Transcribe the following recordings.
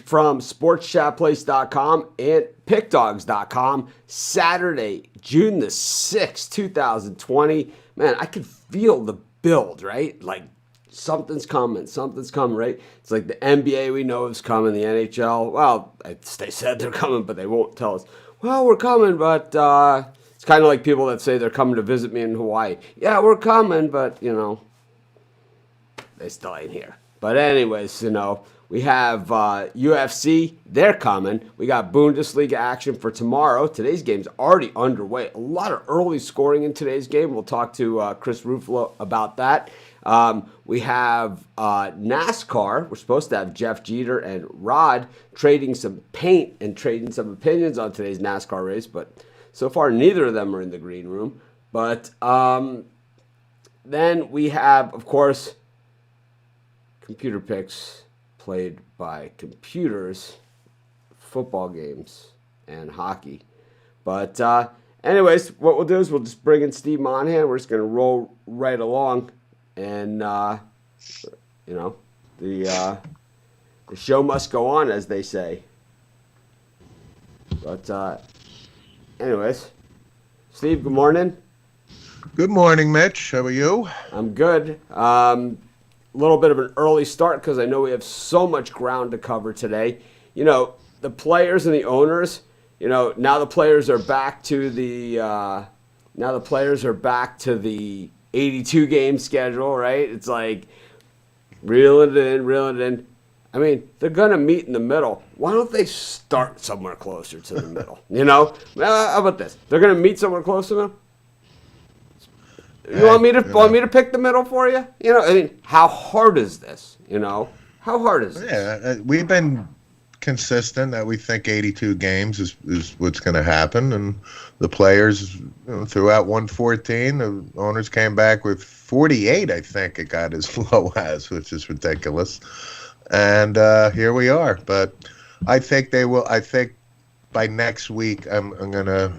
from sportschatplace.com and pickdogs.com. Saturday, June the 6th, 2020. Man, I can feel the build, right? Like something's coming, right? It's like the NBA we know is coming, the NHL. Well, they said they're coming, but they won't tell us. Well, we're coming, but it's kind of like people that say they're coming to visit me in Hawaii. Yeah, we're coming, but, they still ain't here. But anyways, we have UFC. They're coming. We got Bundesliga action for tomorrow. Today's game's already underway. A lot of early scoring in today's game. We'll talk to Chris Ruffalo about that. We have NASCAR. We're supposed to have Jeff Jeter and Rod trading some paint and trading some opinions on today's NASCAR race. But so far, neither of them are in the green room. But then we have, of course, computer picks played by computers, football games, and hockey. But anyways, what we'll do is we'll just bring in Steve Monahan. We're just going to roll right along. And, the show must go on, as they say. But anyways, Steve, good morning. Good morning, Mitch. How are you? I'm good. A little bit of an early start because I know we have so much ground to cover today. The players and the owners, now the players are back to the 82 game schedule, right? It's like reeling it in. I mean, they're going to meet in the middle. Why don't they start somewhere closer to the middle? How about this? They're going to meet somewhere close to them. You want me to pick the middle for you? How hard is this? How hard is this? Yeah, we've been consistent that we think 82 games is what's going to happen, and the players throughout 114, the owners came back with 48. I think it got as low as, which is ridiculous. And here we are. But I think they will. I think by next week, I'm going to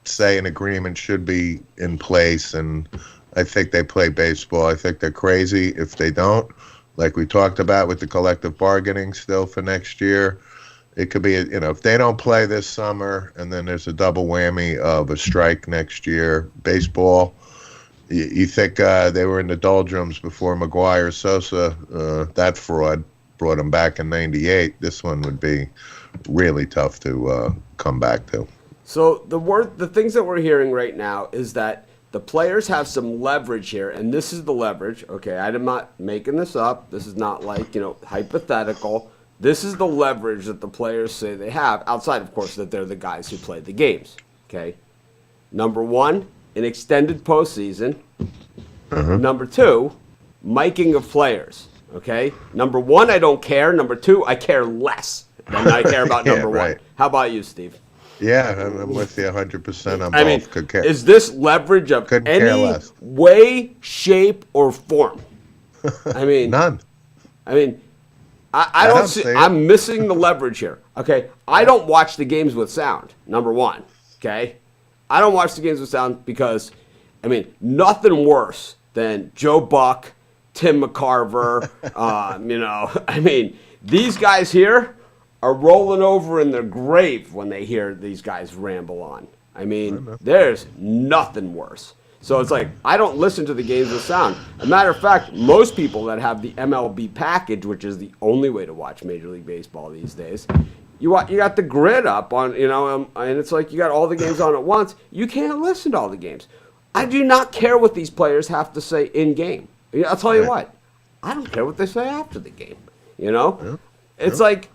say an agreement should be in place, and I think they play baseball. I think they're crazy if they don't. Like we talked about with the collective bargaining still for next year, it could be, if they don't play this summer and then there's a double whammy of a strike next year, baseball, you think they were in the doldrums before McGuire Sosa, that fraud, brought them back in 98. This one would be really tough to come back to. So the things that we're hearing right now is that the players have some leverage here, and this is the leverage. Okay, I'm not making this up. This is not like, hypothetical. This is the leverage that the players say they have, outside, of course, that they're the guys who play the games. Okay, number one, an extended postseason. Number two, miking of players. Okay, number one, I don't care. Number two, I care less than I care about number right. one. How about you, Steve? Yeah, I'm with you 100% on both. I mean, Could care. Is this leverage of Couldn't any care less. way, shape, or form? I mean, None. I mean, I don't see. I'm missing the leverage here. Okay, I don't watch the games with sound. Number one. Okay, I don't watch the games with sound because, nothing worse than Joe Buck, Tim McCarver. These guys here are rolling over in their grave when they hear these guys ramble on. There's nothing worse. So it's like, I don't listen to the games with sound. As a matter of fact, most people that have the MLB package, which is the only way to watch Major League Baseball these days, you got the grid up on, and it's like you got all the games on at once. You can't listen to all the games. I do not care what these players have to say in game. I'll tell you what, I don't care what they say after the game. It's like,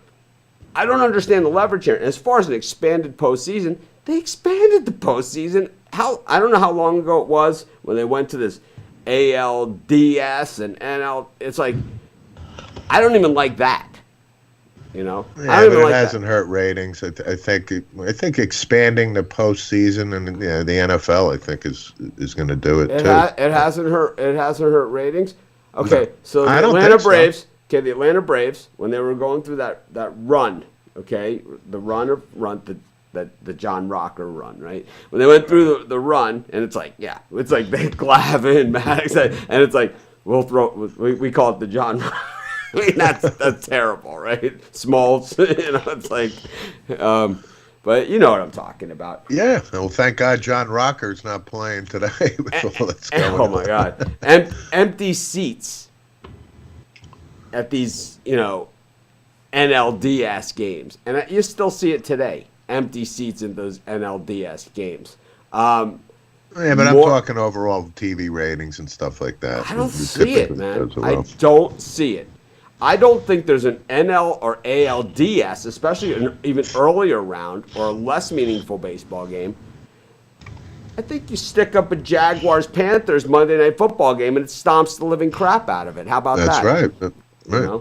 I don't understand the leverage here. And as far as an expanded postseason, they expanded the postseason. I don't know how long ago it was when they went to this ALDS and NL. It's like, I don't even like that. Yeah, I don't even like hasn't hurt ratings. I think expanding the postseason and the NFL, I think is going to do it too. It hasn't hurt. It hasn't hurt ratings. Okay, so the I don't Atlanta think so. Braves. Okay, the Atlanta Braves, when they were going through that run, okay, the John Rocker run, right? When they went through the run, and it's like they Glavine, Maddox, and it's like we call it the John I mean, that's terrible, right? Smalls, it's like, but you know what I'm talking about. Yeah. Well, thank God John Rocker's not playing today with all that's going on. Oh my God, empty seats at these, NLDS games, and you still see it today. Empty seats in those NLDS games. Yeah, but I'm talking overall TV ratings and stuff like that. I don't see it, man. I don't see it. I don't think there's an NL or ALDS, especially an even earlier round or a less meaningful baseball game. I think you stick up a Jaguars-Panthers Monday Night Football game and it stomps the living crap out of it. How about that? That's right. Right.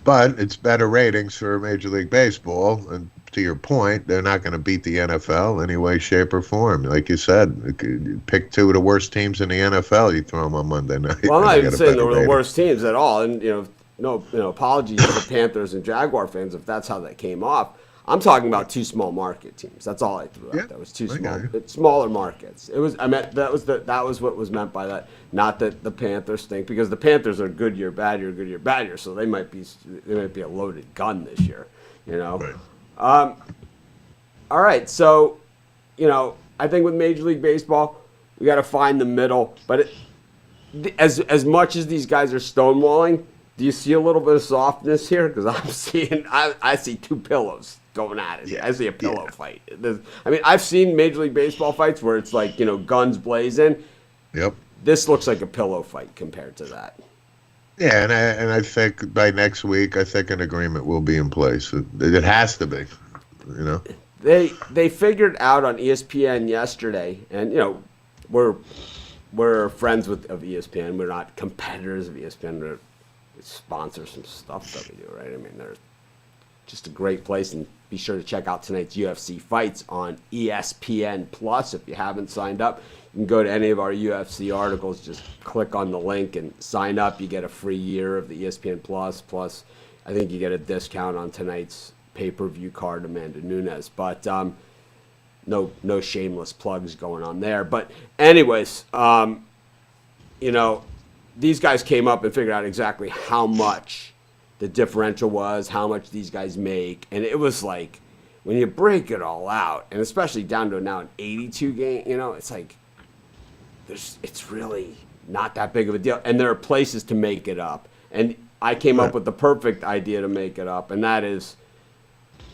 But it's better ratings for Major League Baseball, and to your point, they're not going to beat the NFL any way, shape, or form. Like you said, you pick two of the worst teams in the NFL, you throw them on Monday night. Well, I'm not even saying they were the worst teams at all, and no apologies to Panthers and Jaguar fans if that's how that came off. I'm talking about two small market teams. That's all I threw out. That was two smaller markets. It was. I meant that was what was meant by that. Not that the Panthers stink, because the Panthers are good year, bad year, good year, bad year. So they might be a loaded gun this year. Right. All right. So, I think with Major League Baseball, we got to find the middle. But as much as these guys are stonewalling, do you see a little bit of softness here? Because I see two pillows going at it. Yeah. I see a pillow fight. I've seen Major League Baseball fights where it's like, guns blazing. Yep. This looks like a pillow fight compared to that. Yeah, and I think by next week, I think an agreement will be in place. It has to be, They figured out on ESPN yesterday, and we're friends of ESPN. We're not competitors of ESPN. We're sponsor some stuff that we do, right? I mean, they're just a great place, and be sure to check out tonight's UFC fights on ESPN Plus. If you haven't signed up, you can go to any of our UFC articles, just click on the link and sign up. You get a free year of the ESPN Plus. Plus, I think you get a discount on tonight's pay-per-view card, Amanda Nunes. But no shameless plugs going on there. But anyways, these guys came up and figured out exactly how much the differential was, how much these guys make. And it was like, when you break it all out, and especially down to now an 82 game, it's like, it's really not that big of a deal. And there are places to make it up. And I came up with the perfect idea to make it up, and that is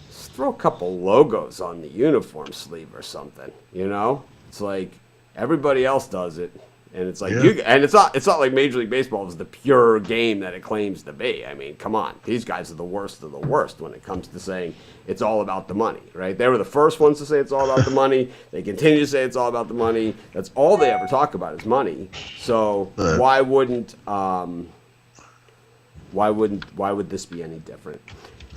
just throw a couple logos on the uniform sleeve or something, It's like everybody else does it. And it's like it's not like Major League Baseball is the pure game that it claims to be. I mean, come on, these guys are the worst of the worst when it comes to saying it's all about the money, right? They were the first ones to say it's all about the money. They continue to say it's all about the money. That's all they ever talk about is money. So why would this be any different?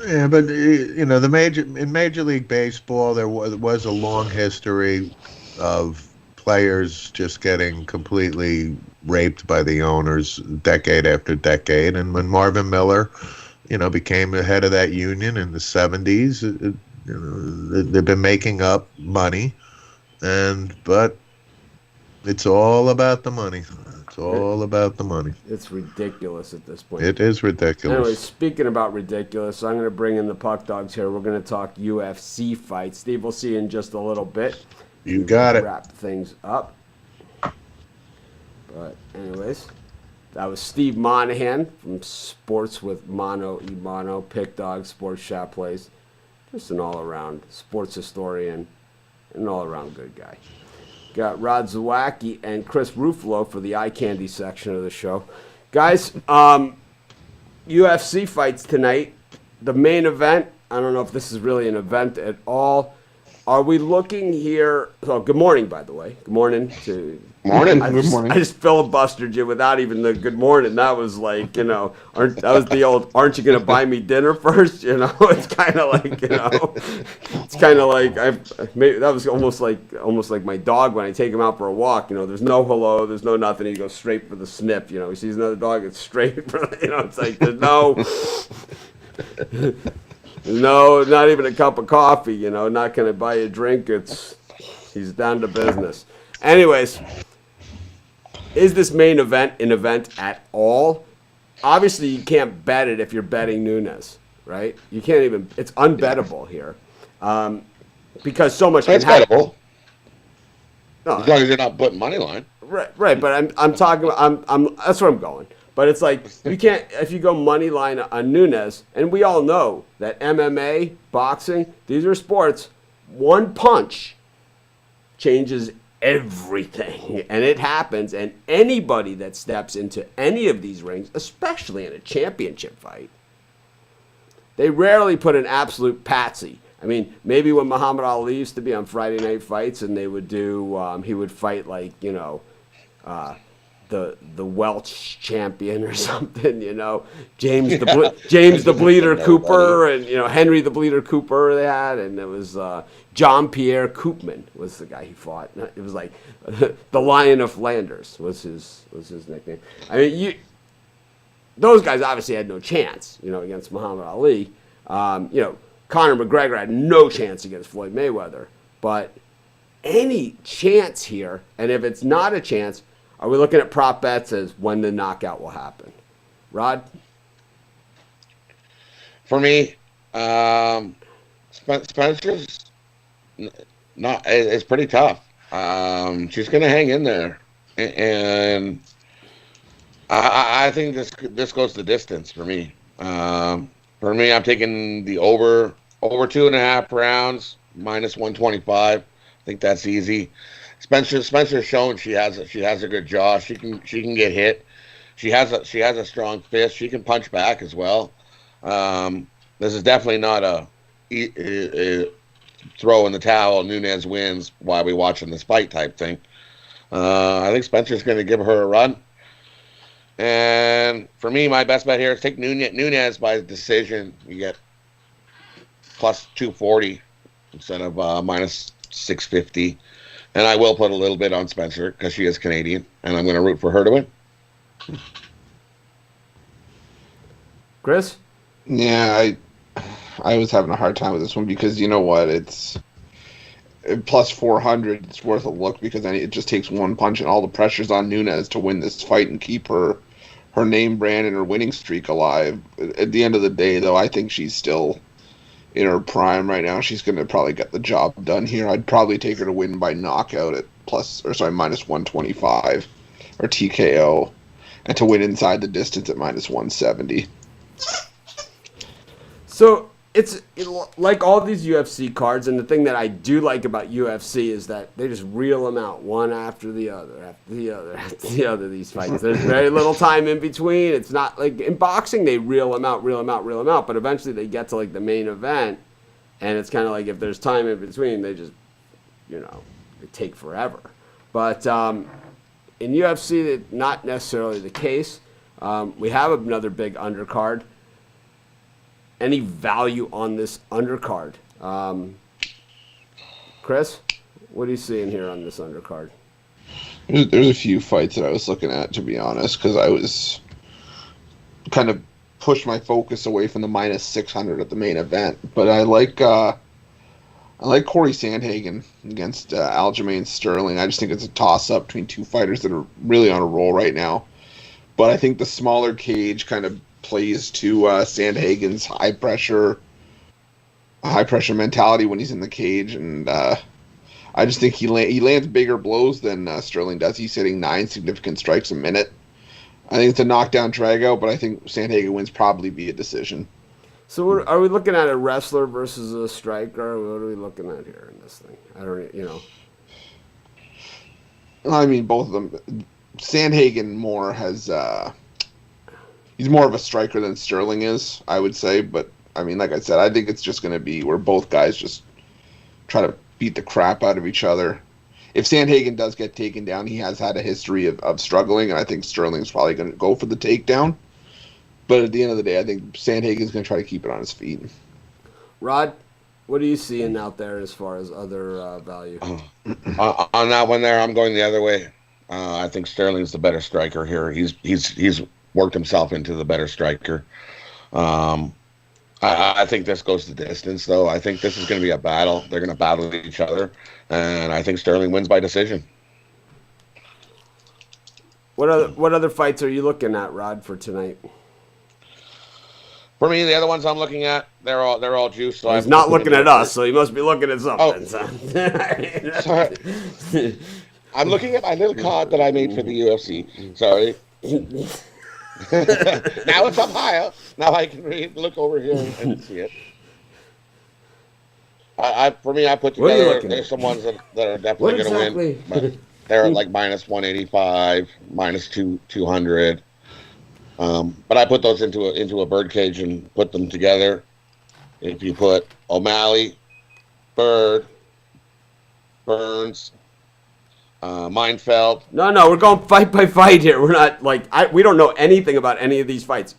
Yeah, but in Major League Baseball there was a long history of players just getting completely raped by the owners decade after decade. And when Marvin Miller, became the head of that union in the 70s, they've been making up money, but it's all about the money. It's all about the money. It's ridiculous at this point. It is ridiculous. Anyway, speaking about ridiculous, I'm going to bring in the Puck Dogs here. We're going to talk UFC fights. Steve, we'll see you in just a little bit. You got it. Wrap things up. But anyways, that was Steve Monahan from Sports with Mono E Mono, Pick Dog, Sports Chaplays. Just an all-around sports historian and an all-around good guy. Got Rod Zawacki and Chris Ruffalo for the eye candy section of the show. Guys, UFC fights tonight. The main event, I don't know if this is really an event at all. Are we looking here? Oh, good morning, by the way. Good morning to. Morning. Good morning. I just filibustered you without even the good morning. That was like, that was the old, aren't you going to buy me dinner first? It's kind of like, it's kind of like, that was almost like my dog when I take him out for a walk. There's no hello, there's no nothing. He goes straight for the snip. He sees another dog, it's straight for, it's like, there's no. No, not even a cup of coffee, not going to buy you a drink. He's down to business. Anyways, is this main event an event at all? obviously you can't bet it if you're betting Nunes, right? You can't even. It's unbettable here, because so much It's can happen. bettable No, as long as you're not putting money line. right. But I'm talking about. That's where I'm going. But it's like you can't if you go money line on Nunes, and we all know that MMA, boxing, these are sports. One punch changes everything, and it happens. And anybody that steps into any of these rings, especially in a championship fight, they rarely put an absolute patsy. I mean, maybe when Muhammad Ali used to be on Friday Night Fights, and they would do, he would fight like the Welch champion or something, James the Bleeder Cooper, and Henry the Bleeder Cooper they had, and it was John Pierre Koopman was the guy he fought. It was like the Lion of Flanders was his nickname. I mean, those guys obviously had no chance, against Muhammad Ali. Conor McGregor had no chance against Floyd Mayweather, but any chance here, and if it's not a chance, are we looking at prop bets as when the knockout will happen? Rod? For me, Spencer's not. It's pretty tough. She's going to hang in there, and I think this goes the distance for me. For me, I'm taking the over 2.5 rounds, minus 125. I think that's easy. Spencer's shown she has a good jaw. She can get hit. She has a strong fist. She can punch back as well. This is definitely not a throw in the towel. Nunes wins while we watching this fight type thing. I think Spencer's going to give her a run. And for me, my best bet here is take Nunes by decision. You get plus 240 instead of minus 650. And I will put a little bit on Spencer because she is Canadian, and I'm going to root for her to win. Chris? Yeah, I was having a hard time with this one because you know what? It's plus 400. It's worth a look because it just takes one punch, and all the pressure's on Nunes to win this fight and keep her name brand and her winning streak alive. At the end of the day, though, I think she's still in her prime right now. She's going to probably get the job done here. I'd probably take her to win by knockout at minus 125 or TKO, and to win inside the distance at minus 170. So it's like all these UFC cards, and the thing that I do like about UFC is that they just reel them out one after the other, these fights. There's very little time in between. It's not like in boxing, they reel them out, but eventually they get to like the main event, and it's kind of like if there's time in between, they just, they take forever. But in UFC, that's not necessarily the case. We have another big undercard. Any value on this undercard? Chris, what are you seeing here on this undercard? There's a few fights that I was looking at, to be honest, because I was kind of pushed my focus away from the minus 600 at the main event. But I like Corey Sandhagen against Aljamain Sterling. I just think it's a toss-up between two fighters that are really on a roll right now. But I think the smaller cage kind of plays to Sandhagen's high pressure mentality when he's in the cage, and I just think he lands bigger blows than Sterling does. He's hitting 9 significant strikes a minute. I think it's a knockdown dragout, but I think Sandhagen wins probably via decision. So are we looking at a wrestler versus a striker? What are we looking at here in this thing? I don't. I mean, both of them. Sandhagen more has. He's more of a striker than Sterling is, I would say. But, I mean, like I said, I think it's just going to be where both guys just try to beat the crap out of each other. If Sandhagen does get taken down, he has had a history of struggling, and I think Sterling's probably going to go for the takedown. But at the end of the day, I think Sandhagen's going to try to keep it on his feet. Rod, what are you seeing out there as far as other value? On that one there, I'm going the other way. I think Sterling's the better striker here. He's worked himself into the better striker. I think this goes the distance, though. I think this is going to be a battle. They're going to battle each other, and I think Sterling wins by decision. What other fights are you looking at, Rod, for tonight? For me, the other ones I'm looking at, they're all juiced. So He's not looking at us, so he must be looking at something. Oh. Sorry. I'm looking at my little card that I made for the UFC. Sorry. Now it's up higher. Now I can look over here and see it. For me, I put together. There's some ones that are definitely going to win. But they're at like minus 185, minus 200. But I put those into a bird cage and put them together. If you put O'Malley, Bird, Burns, Meinfeld. No, we're going fight by fight here. We're not we don't know anything about any of these fights.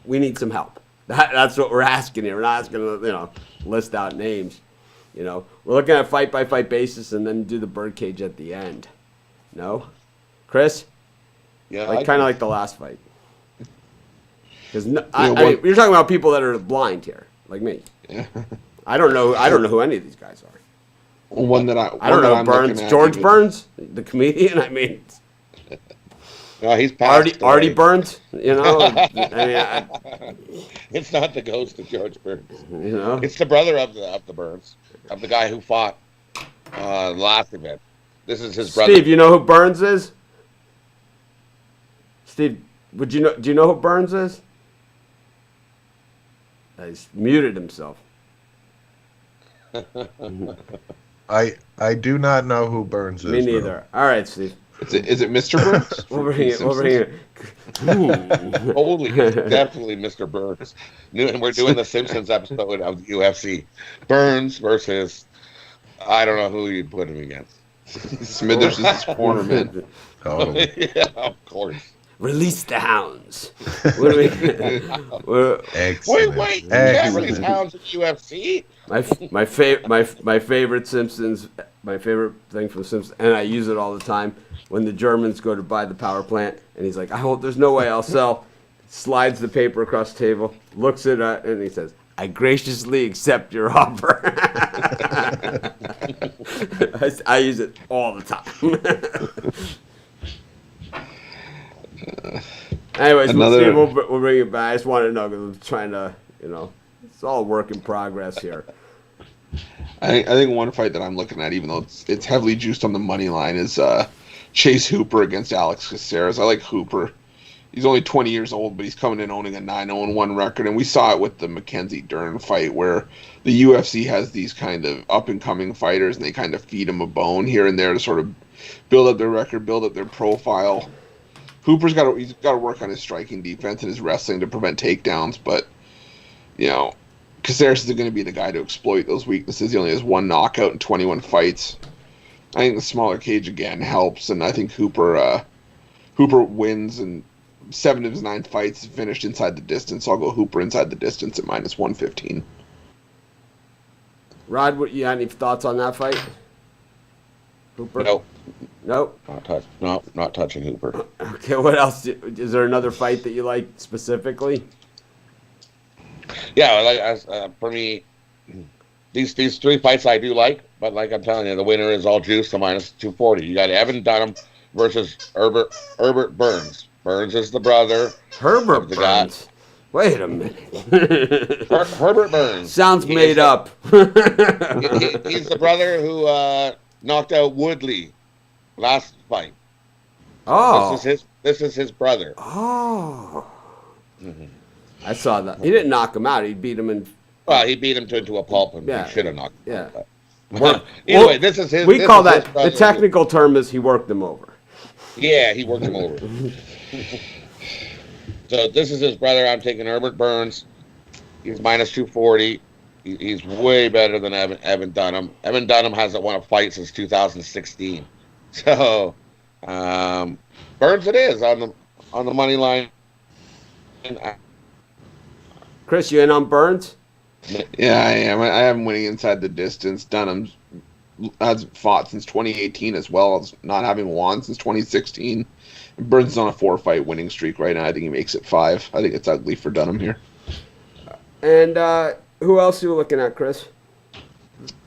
We need some help. That's what we're asking here. We're not asking to list out names. We're looking at a fight by fight basis and then do the bird cage at the end. No, Chris? Yeah, kind of like the last fight. Because you're talking about people that are blind here, like me. Yeah. I don't know who any of these guys are. One that I don't know Burns. George Burns, the comedian. I mean, no, he's passed Artie Burns. It's not the ghost of George Burns. It's the brother of the Burns, of the guy who fought the last event. This is his brother. Steve, you know who Burns is? Steve, do you know who Burns is? He's muted himself. I do not know who Burns is. Me neither. All right, Steve. Is it Mr. Burns? We'll bring it. Holy, definitely Mr. Burns. And we're doing the Simpsons episode of the UFC. Burns versus, I don't know who you'd put him against. Smithers is his corner, man. Oh. Yeah, of course. Release the hounds. What do we? Excellent. Wait! You can't release hounds in UFC. My favorite Simpsons. My favorite thing from Simpsons, and I use it all the time. When the Germans go to buy the power plant, and he's like, "I hope there's no way I'll sell." Slides the paper across the table, looks at it, and he says, "I graciously accept your offer." I use it all the time. Anyways, Steve, we'll bring it back. I just wanted to know because I'm trying to, it's all work in progress here. I think one fight that I'm looking at, even though it's heavily juiced on the money line, is Chase Hooper against Alex Caceres. I like Hooper. He's only 20 years old, but he's coming in owning a 9-0-1 record, and we saw it with the Mackenzie Dern fight where the UFC has these kind of up-and-coming fighters, and they kind of feed them a bone here and there to sort of build up their record, build up their profile. Hooper's got to work on his striking defense and his wrestling to prevent takedowns, but Caceres is going to be the guy to exploit those weaknesses. He only has one knockout in 21 fights. I think the smaller cage again helps, and I think Hooper wins, and 7 of his 9 fights finished inside the distance. So I'll go Hooper inside the distance at minus 115. Rod, you had any thoughts on that fight? Hooper? Nope. Not touching Hooper. Okay, what else? Is there another fight that you like specifically? Yeah, for me, these 3 fights I do like, but like I'm telling you, the winner is all juice to minus 240. You got Evan Dunham versus Herbert Burns. Burns is the brother. Herbert Burns? Wait a minute. Herbert Burns. Sounds made up. He's the brother who knocked out Woodley last fight. Oh. This is his brother. Oh. Mm-hmm. I saw that. He didn't knock him out. He beat him in. Well, he beat him into a pulp, and he should have knocked him out. Anyway, this is his. We call that the technical term is he worked him over. Yeah, he worked him over. So this is his brother. I'm taking Herbert Burns. He's minus 240. He's way better than Evan Dunham. Evan Dunham hasn't won a fight since 2016. So Burns it is on the money line. Chris, you in on Burns? Yeah, I am. I am winning inside the distance. Dunham hasn't fought since 2018 as well as not having won since 2016. Burns is on a 4-fight winning streak right now. I think he makes it 5. I think it's ugly for Dunham here. And who else are you looking at, Chris?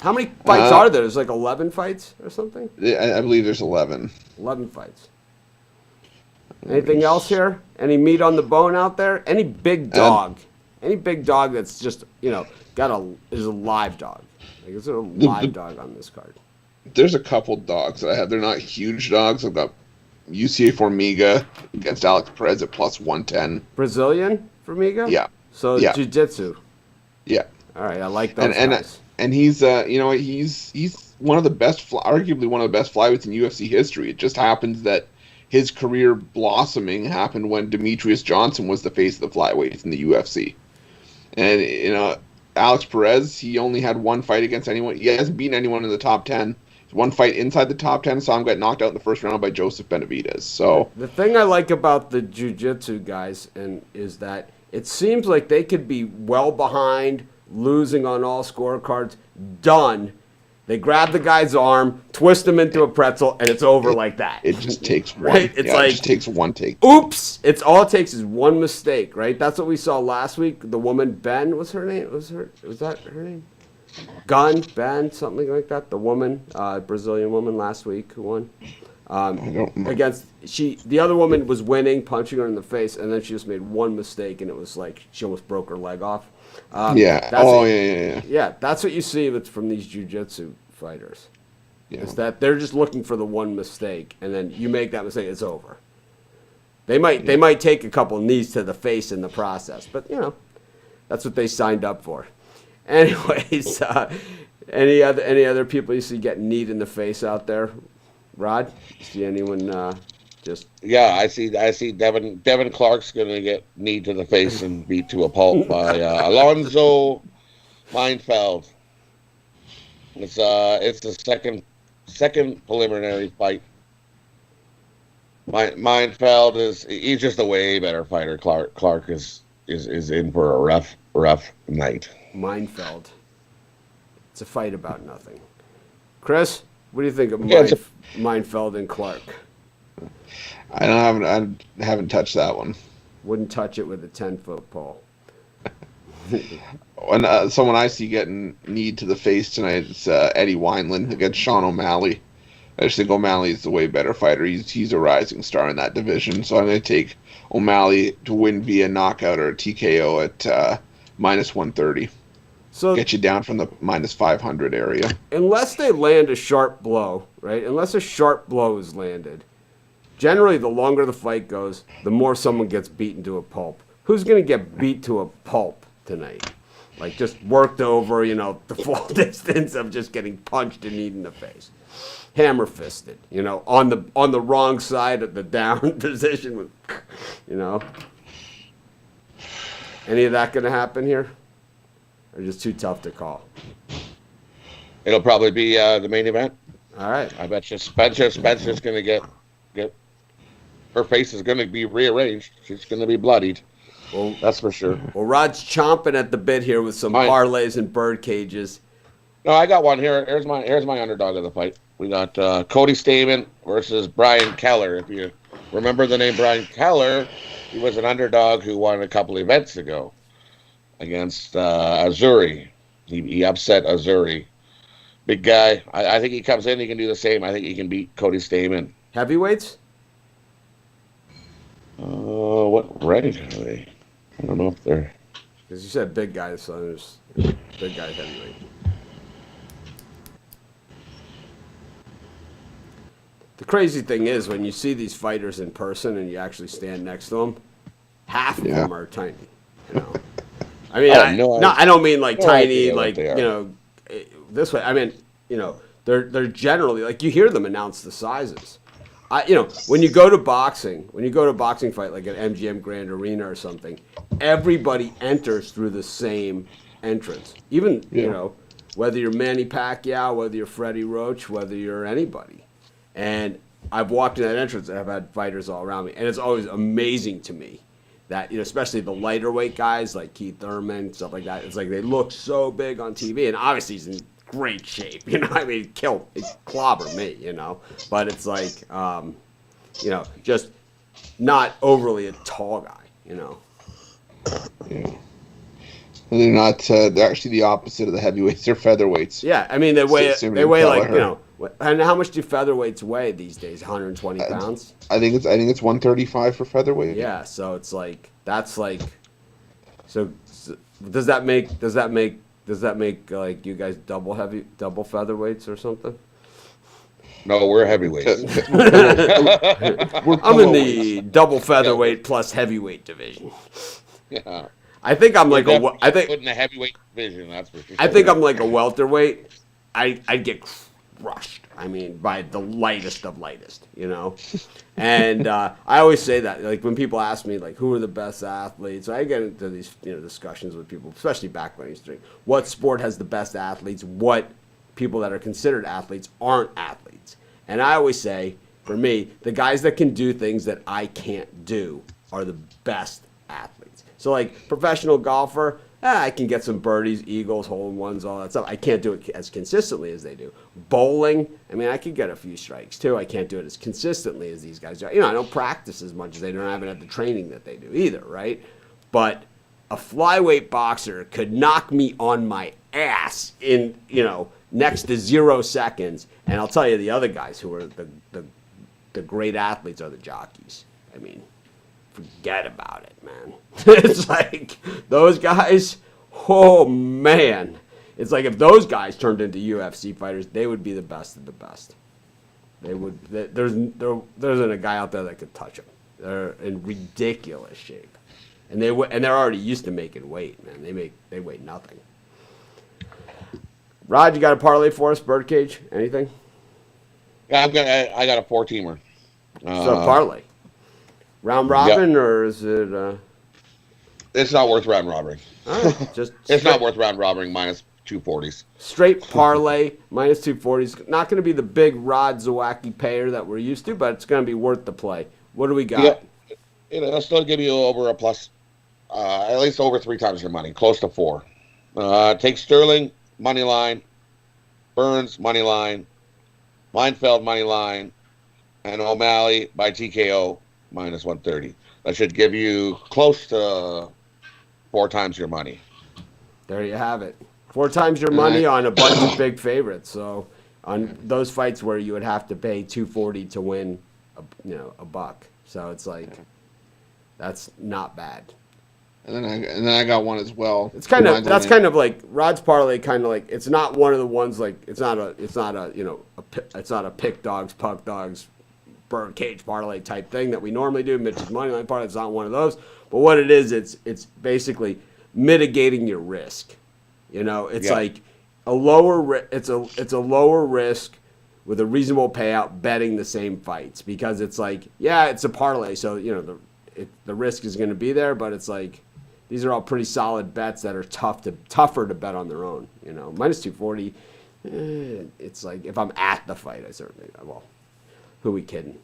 How many fights are there? There's like 11 fights or something? I believe there's 11. 11 fights. Anything else here? Any meat on the bone out there? Any big dog? Any big dog that's just is a live dog. Like, is there a live dog on this card? There's a couple dogs that I have. They're not huge dogs. I've got UCA Formiga against Alex Perez at plus 110. Brazilian Formiga? Yeah. So yeah. Jiu-Jitsu. Yeah. All right, I like those guys. And he's he's one of the best, arguably one of the best flyweights in UFC history. It just happens that his career blossoming happened when Demetrius Johnson was the face of the flyweights in the UFC. And Alex Perez, he only had one fight against anyone. He hasn't beaten anyone in the top 10. One fight inside the top 10, saw him get knocked out in the first round by Joseph Benavidez. So the thing I like about the jiu-jitsu guys is that it seems like they could be well behind, losing on all scorecards, done. They grab the guy's arm, twist him into a pretzel, and it's over like that. It just takes one. Right? It's it just takes one take. Oops! It's all it takes is one mistake, right? That's what we saw last week. The woman, Ben, was her name? Was that her name? Ben, something like that. The woman, Brazilian woman last week who won. I don't know. The other woman was winning, punching her in the face, and then she just made one mistake, and it was like she almost broke her leg off. Yeah. Yeah, that's what you see from these jiu-jitsu fighters. Yeah. Is that they're just looking for the one mistake, and then you make that mistake, it's over. They might take a couple knees to the face in the process, but that's what they signed up for. Anyways, any other people you see getting kneed in the face out there? Rod, see anyone just? Yeah, I see. Devin Clark's gonna get kneed to the face and beat to a pulp by Alonzo Meinfeld. It's the second preliminary fight. Meinfeld he's just a way better fighter. Clark is in for a rough night. Meinfeld. It's a fight about nothing. Chris, what do you think of Meinfeld and Clark? I haven't touched that one. Wouldn't touch it with a 10-foot pole. When someone I see getting kneed to the face tonight, it's Eddie Wineland against Sean O'Malley. I just think O'Malley's the way better fighter. He's a rising star in that division, so I'm going to take O'Malley to win via knockout or TKO at minus 130. So get you down from the minus 500 area. Unless they land a sharp blow, right? Unless a sharp blow is landed, generally the longer the fight goes, the more someone gets beaten to a pulp. Who's going to get beat to a pulp tonight? Like just worked over, the full distance of just getting punched and kneed in the face. Hammer fisted, on the wrong side of the down position with, Any of that going to happen here? Or just too tough to call? It'll probably be the main event. All right. I bet you Spencer's going to get her face is going to be rearranged. She's going to be bloodied. Well, that's for sure. Well, Rod's chomping at the bit here with some parlays and bird cages. No, I got one here. Here's my underdog of the fight. We got Cody Stamen versus Brian Keller. If you remember the name Brian Keller, he was an underdog who won a couple events ago against Azuri. He upset Azuri. Big guy. I think he comes in, he can do the same. I think he can beat Cody Stamen. Heavyweights? What rank are they? I don't know if they're... Because you said big guys, so there's big guy heavyweight. The crazy thing is when you see these fighters in person and you actually stand next to them, half of them are tiny. I mean, I don't mean like tiny, like this way. I mean, they're generally like you hear them announce the sizes. When you go to boxing, fight like at MGM Grand Arena or something, everybody enters through the same entrance. Even whether you're Manny Pacquiao, whether you're Freddie Roach, whether you're anybody. And I've walked in that entrance and I've had fighters all around me. And it's always amazing to me that, especially the lighter weight guys like Keith Thurman, stuff like that. It's like they look so big on TV. And obviously he's in great shape. I mean, clobber me, But it's like, just not overly a tall guy, Yeah. And they're not, they're actually the opposite of the heavyweights. They're featherweights. Yeah, I mean, they weigh like, and how much do featherweights weigh these days? 120 pounds? I think it's 135 for featherweight. Yeah, so it's like, that's like, so Does that make like you guys double featherweights or something? No, we're heavyweights. I'm in the double featherweight plus heavyweight division. Yeah. I think I'm like I think in the heavyweight division. That's for sure. I think I'm like a welterweight. I'd get crushed. I mean, by the lightest of lightest, you know. And I always say that, like when people ask me, like, who are the best athletes? I get into these discussions with people, especially back when I used to drink. What sport has the best athletes? What people that are considered athletes aren't athletes? And I always say, for me, the guys that can do things that I can't do are the best athletes. So, like, professional golfer, I can get some birdies, eagles, hole-in-ones, all that stuff. I can't do it as consistently as they do. Bowling, I mean, I could get a few strikes, too. I can't do it as consistently as these guys do. I don't practice as much as they do. I haven't had the training that they do either, right? But a flyweight boxer could knock me on my ass in, next to 0 seconds. And I'll tell you, the other guys who are the great athletes are the jockeys. I mean, forget about it, man. It's like those guys, oh man. It's like if those guys turned into UFC fighters, they would be the best of the best. There isn't a guy out there that could touch them. They're in ridiculous shape. And they're already used to making weight, man. They weigh nothing. Rod, you got a parlay for us, Birdcage? Anything? Yeah, I got a 4-teamer. So parlay. Round robin, or is it? It's not worth round robbing. Just it's not worth round robbing minus 240s. Straight parlay minus 240s. Not going to be the big Rod Zawacki payer that we're used to, but it's going to be worth the play. What do we got? Yeah. It'll still give you over a plus, at least over 3 times your money, close to 4. Take Sterling money line, Burns money line, Meinfeld money line, and O'Malley by TKO minus 130. That should give you close to 4 times your money. There you have it. 4 times your money on a bunch of big favorites. So on those fights where you would have to pay $240 to win, a buck. So it's like that's not bad. And then I got one as well. It's kind of like Rod's parlay. Kind of like it's not one of the ones like it's not a pick dogs, puck dogs, Birdcage parlay type thing that we normally do. Mitch's money line parlay. It's not one of those. But what it is, it's basically mitigating your risk. It's like a lower. It's a lower risk with a reasonable payout betting the same fights, because it's like, yeah, it's a parlay, so the risk is going to be there, but it's like these are all pretty solid bets that are tougher to bet on their own. Minus 240. It's like if I'm at the fight, I certainly who we kidding?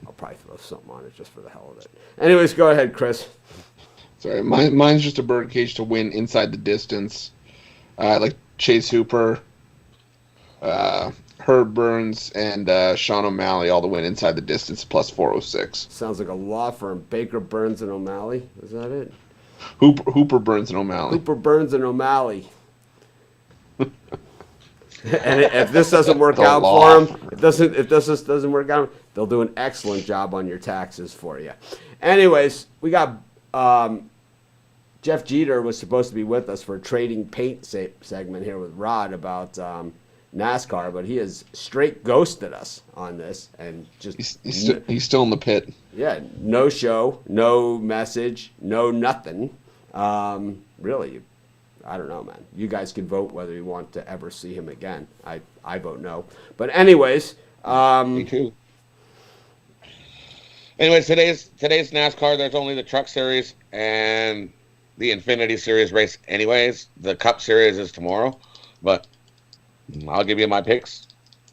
I'll probably throw something on it just for the hell of it. Anyways, go ahead, Chris. Sorry, mine's just a Birdcage to win inside the distance. Like Chase Hooper, Herb Burns, and Sean O'Malley all to win inside the distance plus 406. Sounds like a law firm. Baker, Burns, and O'Malley. Is that it? Hooper, Burns, and O'Malley. Hooper, Burns, and O'Malley. And if this doesn't work out for them, if this doesn't work out, they'll do an excellent job on your taxes for you. Anyways, we got Jeff Jeter was supposed to be with us for a trading paint segment here with Rod about NASCAR, but he has straight ghosted us on this and just he's still in the pit. Yeah, no show, no message, no nothing. Really. I don't know, man. You guys can vote whether you want to ever see him again. I vote no. But anyways. Me too. Anyways, today's NASCAR, there's only the Truck Series and the Infinity Series race anyways. The Cup Series is tomorrow. But I'll give you my picks.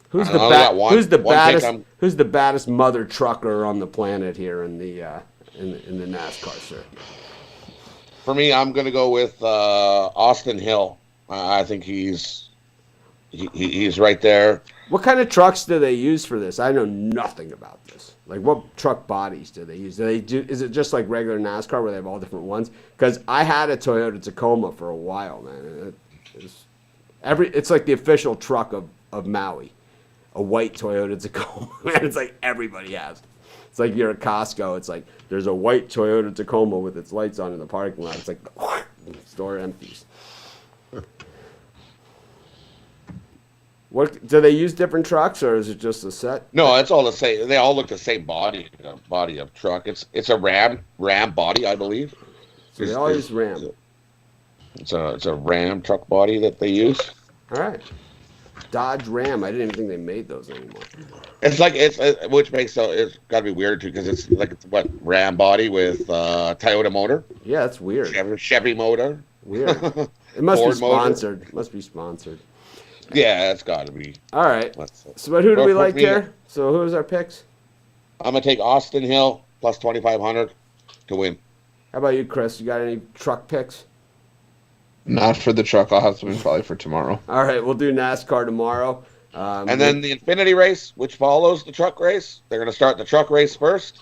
Who's the baddest mother trucker on the planet here in the NASCAR circuit? For me, I'm going to go with Austin Hill. I think he's right there. What kind of trucks do they use for this? I know nothing about this. Like, what truck bodies do they use? Is it just like regular NASCAR where they have all different ones? Because I had a Toyota Tacoma for a while, man. It's like the official truck of Maui, a white Toyota Tacoma. Man, it's like everybody has it. It's like you're at Costco. It's like there's a white Toyota Tacoma with its lights on in the parking lot. It's like Store empties. What do they use different trucks, or is it just a set? No, it's all the same. They all look the same body of truck. It's a Ram body, I believe. So they all use Ram. It's a Ram truck body that they use. All right. Dodge Ram. I didn't even think they made those anymore. It's like which makes it's got to be weird too because it's what Ram body with Toyota motor. Yeah, that's weird. Chevy motor. Weird. It must Ford be sponsored. Motor. Must be sponsored. Yeah, it's got to be. All right. So, but who do we like here? So, who's our picks? I'm gonna take Austin Hill plus 2,500 to win. How about you, Chris? You got any truck picks? Not for the truck. I'll have something probably for tomorrow. All right, we'll do NASCAR tomorrow. And then the Infinity race, which follows the truck race. They're going to start the truck race first.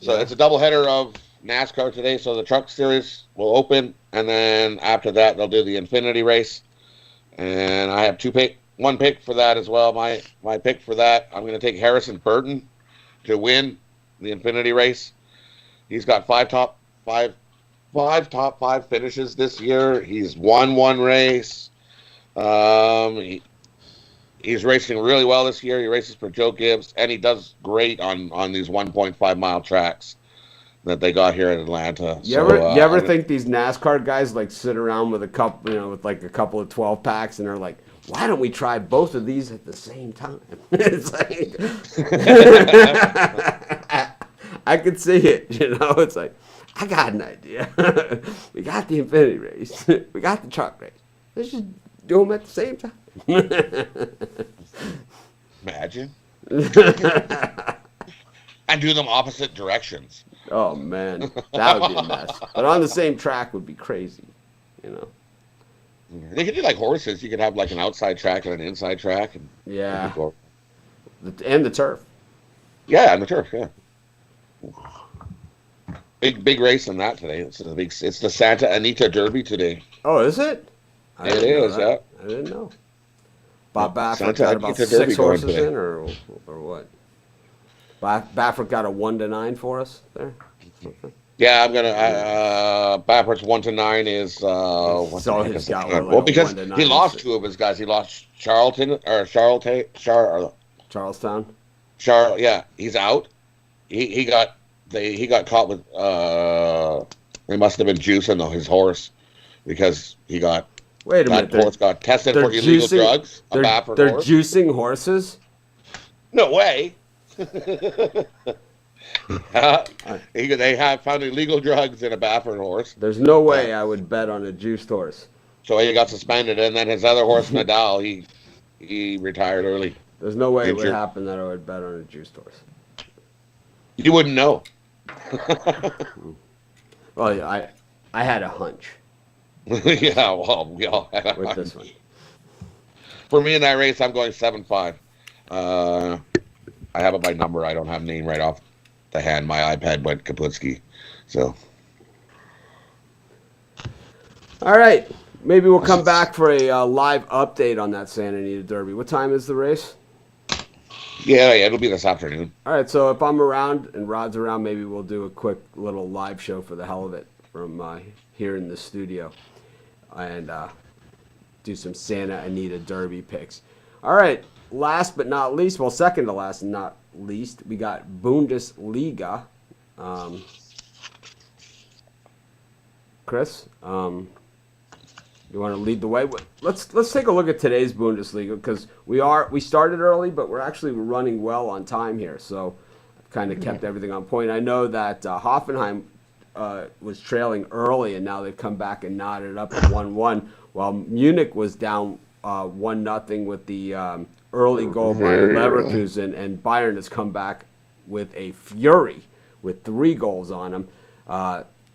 So it's a doubleheader of NASCAR today. So the truck series will open, and then after that, they'll do the Infinity race. And I have one pick for that as well. My pick for that, I'm going to take Harrison Burton to win the Infinity race. He's got five top five finishes this year. He's won one race. He's racing really well this year. He races for Joe Gibbs, and he does great on these 1.5 mile tracks that they got here in Atlanta. You ever think these NASCAR guys like sit around with a couple, with like a couple of 12 packs, and they're like, why don't we try both of these at the same time? It's like I could see it, It's like, I got an idea. We got the Infinity race. We got the truck race. Let's just do them at the same time. Imagine. And do them opposite directions. Oh, man. That would be a mess. But on the same track would be crazy, They could do like horses. You could have like an outside track and an inside track. And yeah. And the turf. Yeah, and the turf, yeah. Big race in that today. It's the Santa Anita Derby today. Oh, is it? It is, yeah. I didn't know. Bob Baffert Santa got about Anita 6 Derby horses going in, or what? Baffert got a 1-9 for us there. Yeah, I'm gonna. Baffert's 1-9 is. So he's got well, because he lost 2 of his guys. He lost Charleston. Yeah, he's out. He got caught with. They must have been juicing his horse because he got. Wait a minute. That horse got tested for illegal drugs. They're juicing horses? No way. They have found illegal drugs in a Baffert horse. There's no way I would bet on a juiced horse. So he got suspended, and then his other horse, Nadal, he retired early. There's no way it would happen that I would bet on a juiced horse. You wouldn't know. Well, I had a hunch. Yeah, well, we all had a with hunch. This one. For me in that race, I'm going 7-5. I have it by number. I don't have name right off the hand. My iPad went kaputski. So. All right. Maybe we'll come back for a live update on that Santa Anita Derby. What time is the race? Yeah, it'll be this afternoon. All right, so if I'm around and Rod's around, maybe we'll do a quick little live show for the hell of it from here in the studio and do some Santa Anita Derby picks. All right, last but not least, well, second to last and not least, we got Bundesliga. Chris, you want to lead the way? Let's take a look at today's Bundesliga because we started early, but we're actually running well on time here. So I've kind of kept everything on point. I know that Hoffenheim was trailing early, and now they've come back and knotted it up at 1-1, while Munich was down 1-0 with the early goal by Leverkusen, and Bayern has come back with a fury with 3 goals on them.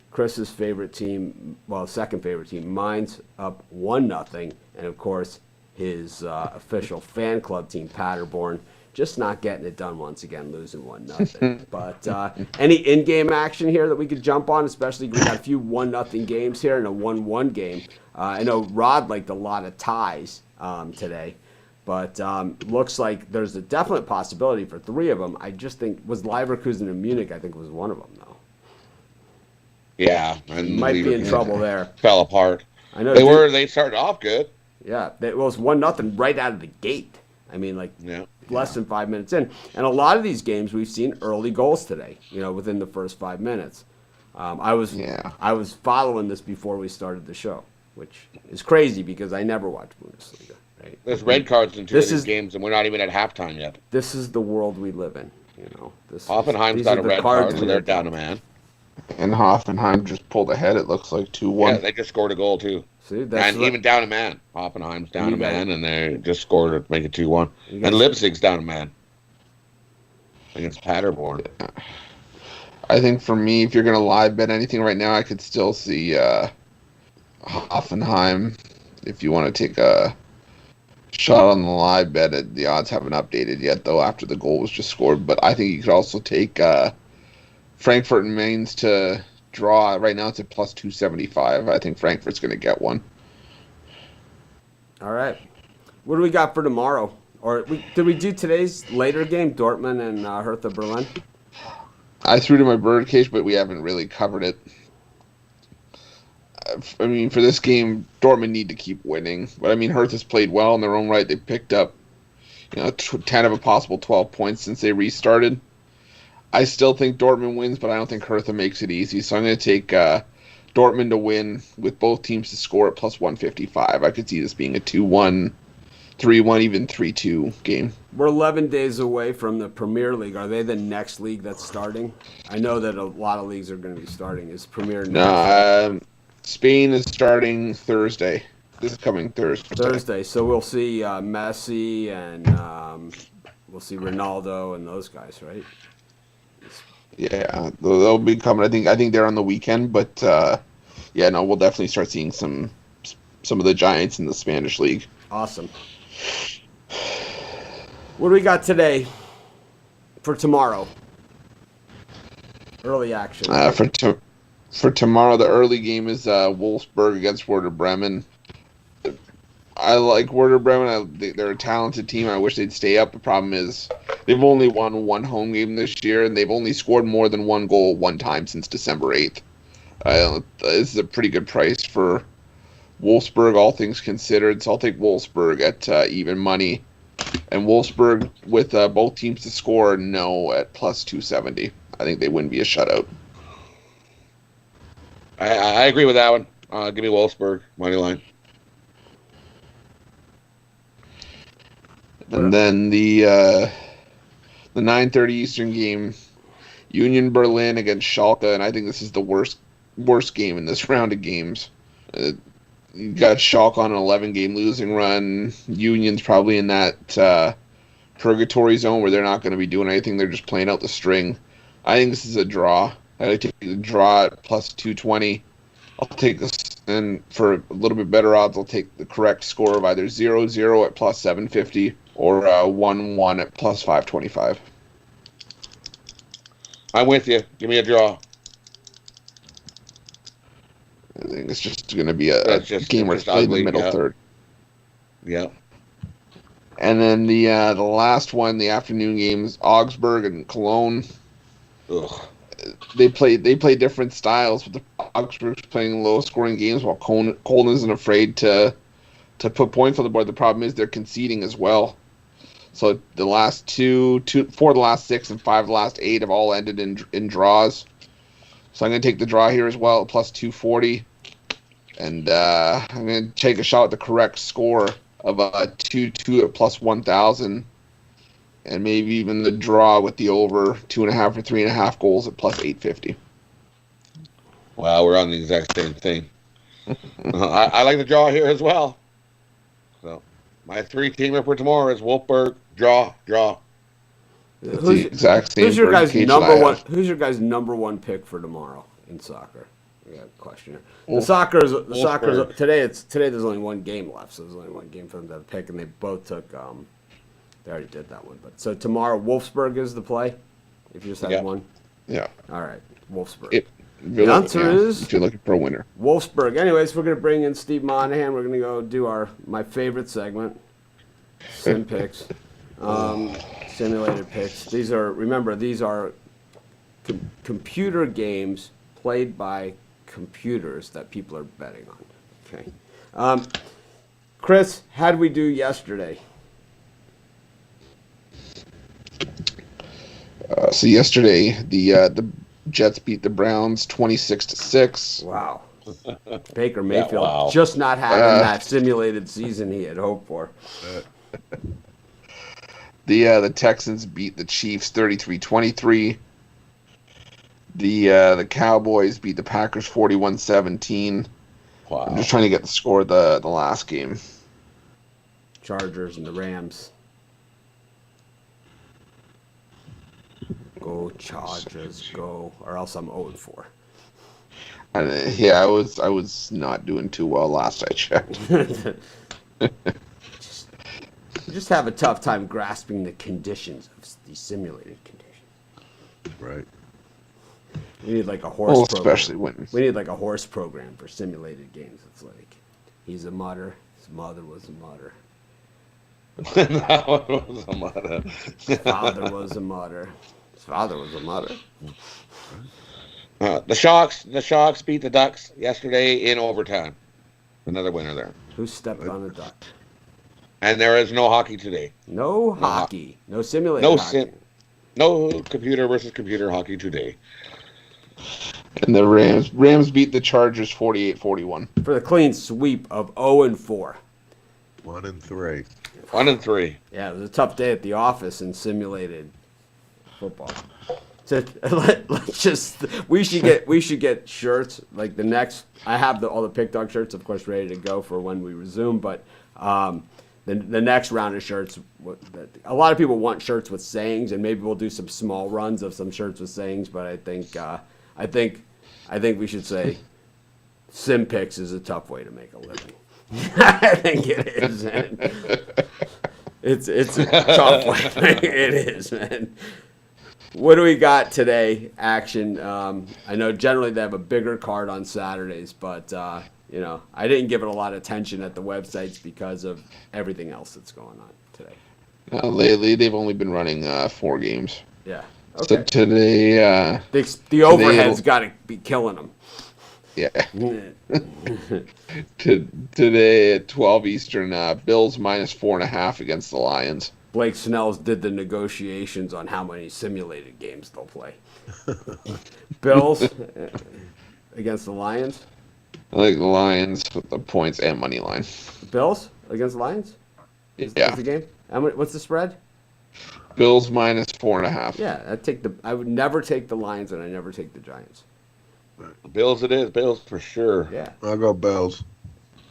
Chris's favorite team, well, second favorite team, mine's up 1-0, and of course his official fan club team, Paderborn, just not getting it done once again, losing 1-0. But any in-game action here that we could jump on, especially we got a few 1-0 games here and a 1-1 game. I know Rod liked a lot of ties today, but looks like there's a definite possibility for 3 of them. I just think was Leverkusen and Munich. I think was one of them though. Yeah, and Might be in Leverkusen trouble there. fell apart. I know They started off good. Yeah, it was 1-0 right out of the gate. I mean, like less than 5 minutes in, and a lot of these games we've seen early goals today. Within the first 5 minutes. I was following this before we started the show, which is crazy because I never watch Bundesliga. Right? There's red cards in two of these games, and we're not even at halftime yet. This is the world we live in. Hoffenheim's got a red card, so they're down a man. And Hoffenheim just pulled ahead. It looks like 2-1. Yeah, they just scored a goal too. See, even down a man. Hoffenheim's down a man, and they just scored to make it 2-1. And Leipzig's down a man against Paderborn. Yeah. I think for me, if you're going to live bet anything right now, I could still see Hoffenheim. If you want to take a shot on the live bet, the odds haven't updated yet, though, after the goal was just scored. But I think you could also take Frankfurt and Mainz to draw. Right now it's at plus 275. I think Frankfurt's going to get one. All right. What do we got for tomorrow? Or did we do today's later game, Dortmund and Hertha Berlin? I threw to my birdcage, but we haven't really covered it. I mean, for this game, Dortmund need to keep winning. But I mean, Hertha's played well in their own right. They picked up, 10 of a possible 12 points since they restarted. I still think Dortmund wins, but I don't think Hertha makes it easy. So I'm going to take Dortmund to win with both teams to score at plus 155. I could see this being a 2-1, 3-1, even 3-2 game. We're 11 days away from the Premier League. Are they the next league that's starting? I know that a lot of leagues are going to be starting. Is Premier next? No, Spain is starting Thursday. This is coming Thursday. So we'll see Messi and we'll see Ronaldo and those guys, right? Yeah, they'll be coming. I think they're on the weekend, but we'll definitely start seeing some of the giants in the Spanish league. Awesome. What do we got today for tomorrow? Early action. For tomorrow, the early game is Wolfsburg against Werder Bremen. I like Werder Bremen. They're a talented team. I wish they'd stay up. The problem is they've only won one home game this year, and they've only scored more than one goal one time since December 8th. This is a pretty good price for Wolfsburg, all things considered. So I'll take Wolfsburg at even money. And Wolfsburg with both teams to score, no, at plus 270. I think they wouldn't be a shutout. I agree with that one. Give me Wolfsburg, money line. And then the 9:30 Eastern game, Union Berlin against Schalke, and I think this is the worst game in this round of games. You got Schalke on an 11-game losing run. Union's probably in that purgatory zone where they're not going to be doing anything. They're just playing out the string. I think this is a draw. I take the draw at plus 220. I'll take this, and for a little bit better odds, I'll take the correct score of either 0-0 at plus 750 or 1-1 at plus 525. I'm with you. Give me a draw. I think it's just going to be a game where it's played in the middle third. Yeah. And then the last one, the afternoon games, Augsburg and Cologne. Ugh. They play different styles, but the Augsburg's playing low-scoring games while Cologne isn't afraid to put points on the board. The problem is they're conceding as well. So the last four of the last 6 and 5 of the last 8 have all ended in draws. So I'm going to take the draw here as well at plus 240. And I'm going to take a shot at the correct score of 2-2 at plus 1,000. And maybe even the draw with the over 2.5 or 3.5 goals at plus 850. Wow, we're on the exact same thing. I like the draw here as well. So my 3-teamer for tomorrow is Wolfsburg, draw. It's the exact same. Who's your guys' number one pick for tomorrow in soccer? We got a question here. The soccer's today. There's only one game left, so there's only one game for them to pick, and they both took. They already did that one, but so tomorrow Wolfsburg is the play. If you just have one. Yeah. All right, Wolfsburg. The answer is if you're looking for a winner. Wolfsburg. Anyways, we're gonna bring in Steve Monahan. We're gonna go do my favorite segment, Sim Picks, simulated picks. These are computer games played by computers that people are betting on. Okay. Chris, how did we do yesterday? So yesterday, the Jets beat the Browns 26-6. Wow. Baker Mayfield wow. just not having that simulated season he had hoped for. The Texans beat the Chiefs 33-23. The Cowboys beat the Packers 41-17. Wow. I'm just trying to get the score of the last game. Chargers and the Rams. Go Chargers, go, or else I'm 0-4. Yeah, I was not doing too well last I checked. You just have a tough time grasping the conditions of these simulated conditions. Right. We need like a horse program. Especially when We need like a horse program for simulated games. It's like, he's a mutter, his mother was a mutter. That one was a mutter. His father was a mutter. His father was a mutter. The Sharks beat the Ducks yesterday in overtime. Another winner there. Who stepped on a duck? And there is no hockey today. No hockey. No simulated hockey. No computer versus computer hockey today. And the Rams beat the Chargers 48-41. For the clean sweep of 0-4. 1-3. 1-3. Yeah, it was a tough day at the office in simulated football. So we should get shirts like the next. I have all the Pick Dog shirts, of course, ready to go for when we resume. But the next round of shirts, a lot of people want shirts with sayings, and maybe we'll do some small runs of some shirts with sayings. But I think we should say Sim Picks is a tough way to make a living. I think it is, man. It's a tough way. It is, man. What do we got today? Action. I know generally they have a bigger card on Saturdays, but I didn't give it a lot of attention at the websites because of everything else that's going on today. Lately, they've only been running 4 games. Yeah. Okay. So today, the overhead's got to be killing them. Yeah. Today at 12 Eastern, Bills -4.5 against the Lions. Blake Snell's did the negotiations on how many simulated games they'll play. Bills against the Lions. I like the Lions with the points and money line. Bills against the Lions? Is the game? What's the spread? Bills -4.5. Yeah, I would never take the Lions, and I never take the Giants. Bills it is. Bills for sure. Yeah. I'll go Bills.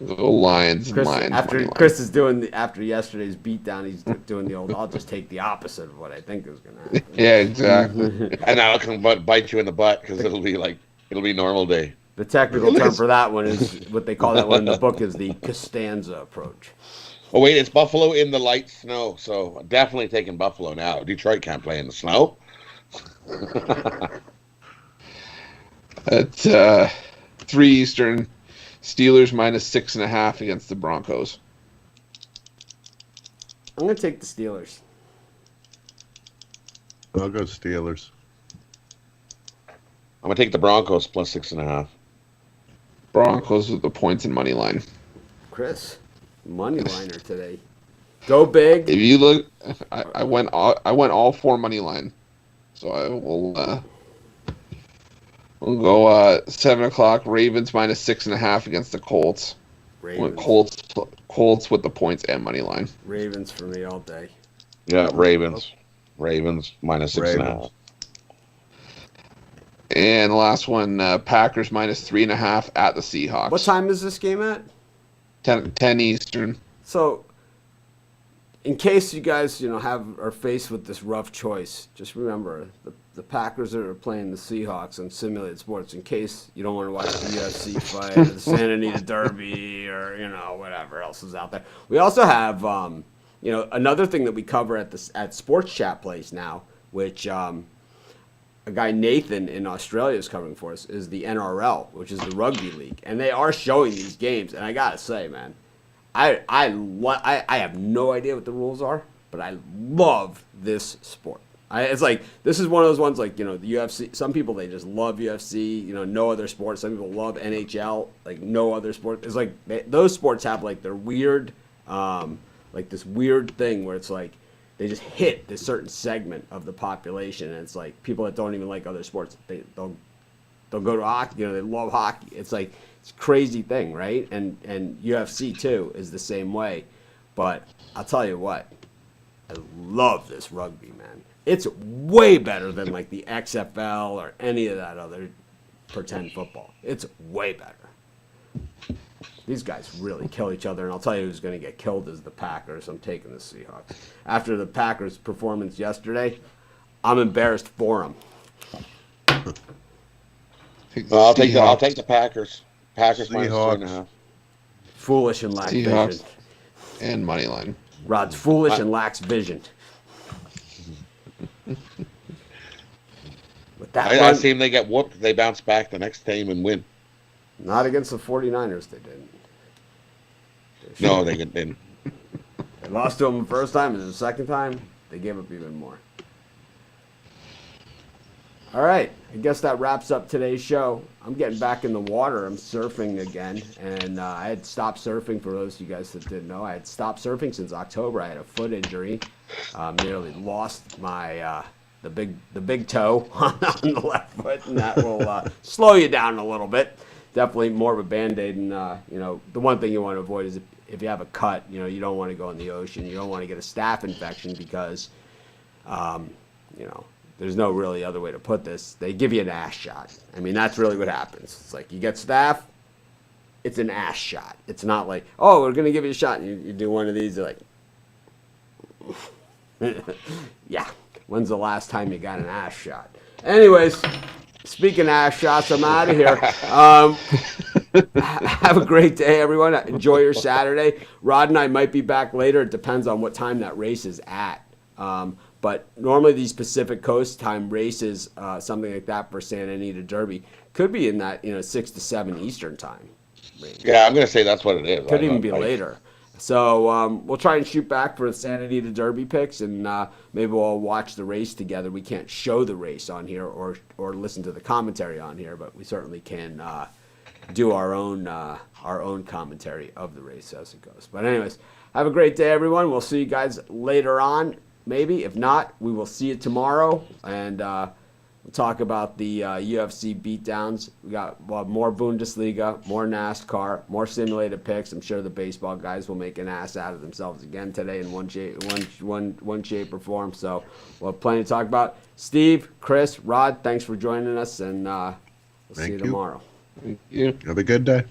Go Lions. Lions. Chris is doing after yesterday's beatdown, he's doing the old. I'll just take the opposite of what I think is going to happen. Yeah, exactly. And that'll come bite you in the butt because it'll be normal day. The technical term for that one is what they call that one in the book is the Costanza approach. Oh wait, it's Buffalo in the light snow, so definitely taking Buffalo now. Detroit can't play in the snow. At 3 Eastern, Steelers -6.5 against the Broncos. I'm going to take the Steelers. I'll go Steelers. I'm gonna take the Broncos +6.5. Broncos with the points and money line. Chris, money liner today. Go big. If you look, I went all 4 money line, so I will. We'll go 7 o'clock. Ravens -6.5 against the Colts. Ravens. Colts with the points and money line. Ravens for me all day. Yeah, Ravens -6.5. And the last one, Packers -3.5 at the Seahawks. What time is this game at? 10 Eastern. So, in case you guys are faced with this rough choice, just remember the Packers are playing the Seahawks on simulated sports. In case you don't want to watch the UFC fight, or the Santa Anita Derby, or whatever else is out there. We also have another thing that we cover at Sports Chat Place now, which a guy Nathan in Australia is covering for us, is the NRL, which is the rugby league, and they are showing these games. And I gotta say, man, I have no idea what the rules are, but I love this sport. It's like this is one of those ones like, the UFC. Some people they just love UFC. No other sport. Some people love NHL. Like no other sport. It's like those sports have like their weird, like this weird thing where it's like they just hit this certain segment of the population, and it's like people that don't even like other sports they'll go to hockey. They love hockey. It's like it's a crazy thing, right? And UFC too is the same way. But I'll tell you what, I love this rugby, man. It's way better than like the XFL or any of that other pretend football. It's way better. These guys really kill each other, and I'll tell you who's going to get killed is the Packers. I'm taking the Seahawks. After the Packers' performance yesterday, I'm embarrassed for them. I'll take the Packers. Packers minus 2.5. Foolish and lack vision. And money line. Rod's foolish and lacks vision. With that I see them, they get whooped. They bounce back the next game and win. Not against the 49ers, they didn't. No, they didn't. They lost to them the first time, and the second time, they gave up even more. All right, I guess that wraps up today's show. I'm getting back in the water. I'm surfing again, and I had stopped surfing. For those of you guys that didn't know, I had stopped surfing since October. I had a foot injury, nearly lost my the big toe on the left foot, and that will slow you down a little bit. Definitely more of a Band-Aid, and the one thing you want to avoid is if you have a cut, you don't want to go in the ocean. You don't want to get a staph infection because, there's no really other way to put this. They give you an ass shot. I mean, that's really what happens. It's like you get staph, it's an ass shot. It's not like, oh, we're going to give you a shot, and you do one of these, you're like, yeah, when's the last time you got an ass shot? Anyways, speaking of ass shots, I'm out of here. Have a great day, everyone. Enjoy your Saturday. Rod and I might be back later. It depends on what time that race is at. But normally these Pacific Coast time races, something like that for Santa Anita Derby, could be in that 6 to 7 Eastern time range. Yeah, I'm going to say that's what it is. Could even be later. So we'll try and shoot back for the Santa Anita Derby picks, and maybe we'll watch the race together. We can't show the race on here or listen to the commentary on here, but we certainly can do our own commentary of the race as it goes. But anyways, have a great day, everyone. We'll see you guys later on. Maybe. If not, we will see you tomorrow, and we'll talk about the UFC beatdowns. We got more Bundesliga, more NASCAR, more simulated picks. I'm sure the baseball guys will make an ass out of themselves again today in one shape or form. So we'll have plenty to talk about. Steve, Chris, Rod, thanks for joining us, and we'll see you tomorrow. Thank you. Have a good day.